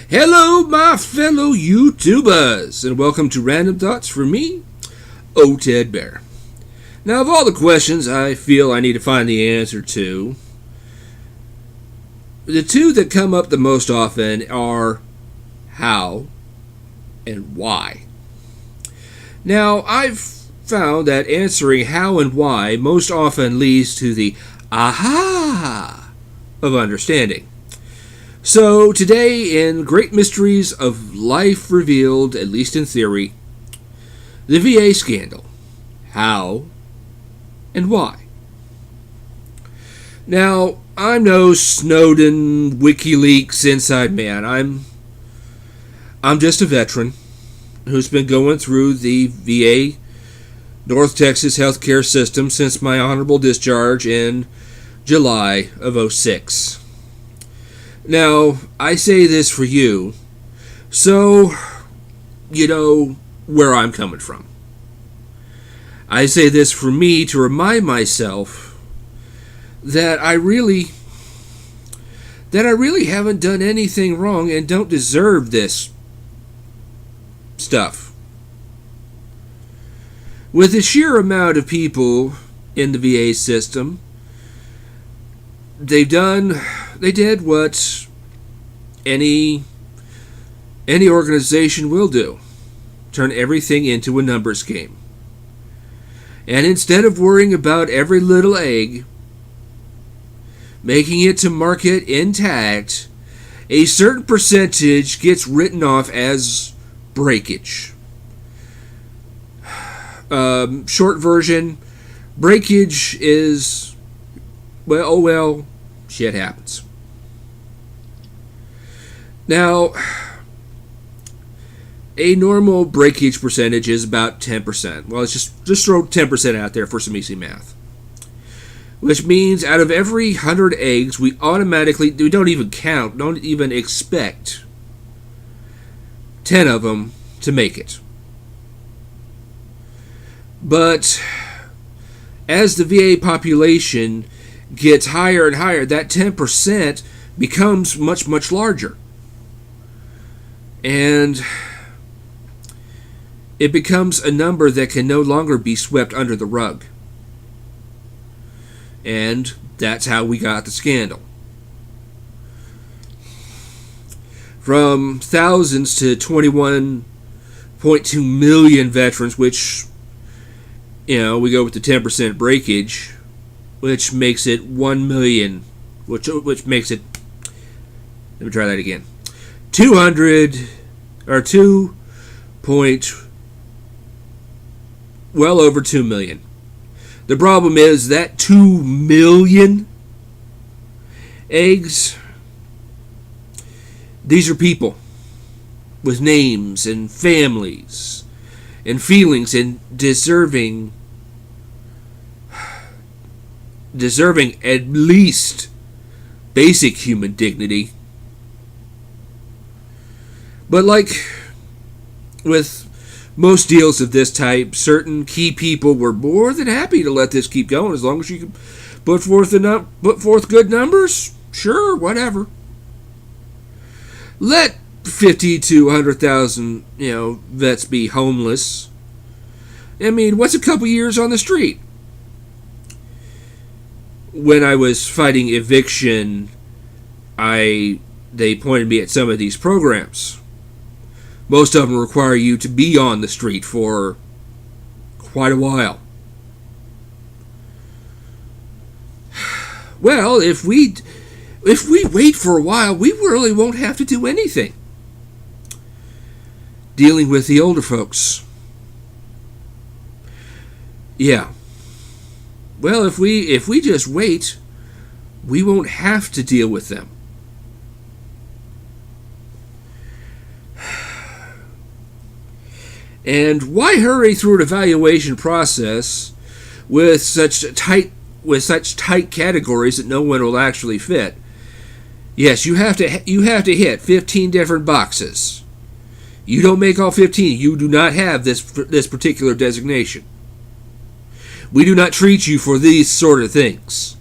Hello, my fellow YouTubers, and welcome to Random Thoughts for me, O. Ted Bear. Now, of all the questions I feel I need to find the answer to, the two that come up the most often are how and why. Now, I've found that answering how and why most often leads to the aha of understanding. So, today in Great Mysteries of Life Revealed, at least in theory, the VA scandal. How and why? Now, I'm no Snowden, WikiLeaks inside man. I'm just a veteran who's been going through the VA North Texas healthcare system since my honorable discharge in July of 06. Now, I say this for you, so you know where I'm coming from. I say this for me to remind myself that I really haven't done anything wrong and don't deserve this stuff. With the sheer amount of people in the VA system, they did what any organization will do. Turn everything into a numbers game. And instead of worrying about every little egg, making it to market intact, a certain percentage gets written off as breakage. Short version, breakage is, well, shit happens. Now, a normal breakage percentage is about 10%. Well, let's just throw 10% out there for some easy math. Which means out of every 100 eggs, we don't even count, don't even expect 10 of them to make it. But as the VA population gets higher and higher, that 10% becomes much, much larger. And it becomes a number that can no longer be swept under the rug. And that's how we got the scandal. From thousands to 21.2 million veterans, which, we go with the 10% breakage, which makes it 1 million, which makes it, let me try that again, well over 2 million. The problem is that 2 million eggs, these are people with names and families and feelings and deserving at least basic human dignity. But like with most deals of this type, certain key people were more than happy to let this keep going as long as you could put forth good numbers. Sure, whatever. Let 50 to 100,000, vets be homeless. I mean, what's a couple years on the street? When I was fighting eviction, they pointed me at some of these programs. Most of them require you to be on the street for quite a while. Well, if we wait for a while, we really won't have to do anything. Dealing with the older folks. Yeah. Well, if we just wait, we won't have to deal with them. And why hurry through an evaluation process with such tight categories that no one will actually fit? Yes, you have to hit 15 different boxes. You don't make all 15. You do not have this particular designation. We do not treat you for these sort of things.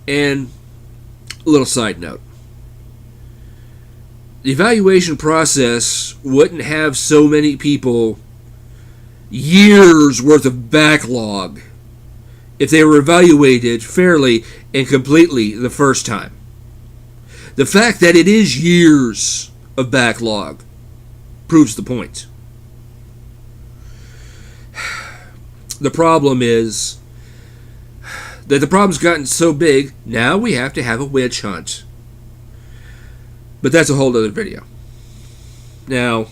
And A little side note. The evaluation process wouldn't have so many people years worth of backlog if they were evaluated fairly and completely the first time. The fact that it is years of backlog proves the point. The problem is that the problem's gotten so big, now we have to have a witch hunt. But that's a whole other video. Now,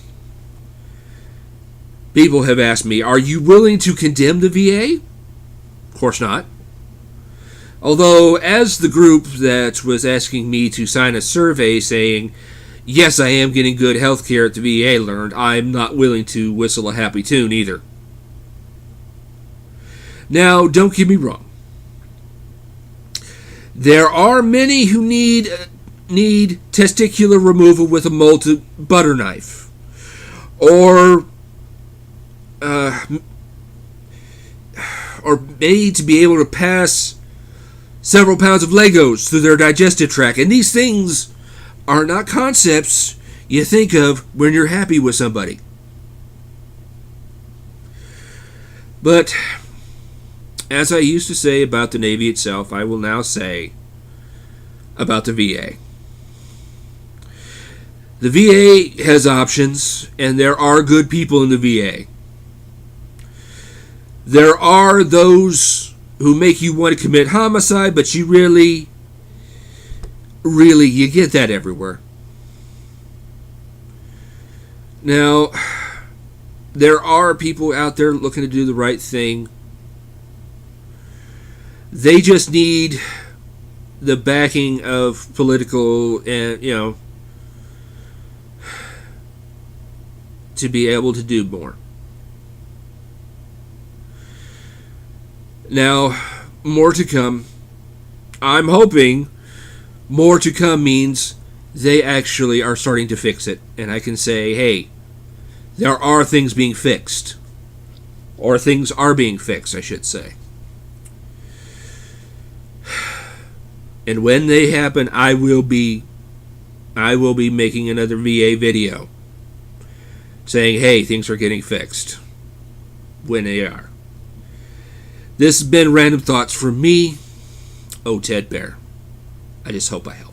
people have asked me, are you willing to condemn the VA? Of course not. Although, as the group that was asking me to sign a survey saying, yes, I am getting good health care at the VA learned, I'm not willing to whistle a happy tune either. Now, don't get me wrong. There are many who need testicular removal with a molded butter knife, or made to be able to pass several pounds of Legos through their digestive tract. And these things are not concepts you think of when you're happy with somebody. But as I used to say about the Navy itself, I will now say about the VA. The VA has options, and there are good people in the VA. There are those who make you want to commit homicide, but you really, you get that everywhere. Now, there are people out there looking to do the right thing. They just need the backing of political and, to be able to do more. Now, more to come. I'm hoping more to come means they actually are starting to fix it. And I can say, hey, there are things being fixed. Or things are being fixed, I should say. And when they happen, I will be making another VA video saying, hey, things are getting fixed. When they are. This has been Random Thoughts from me, Ted Bear. I just hope I helped.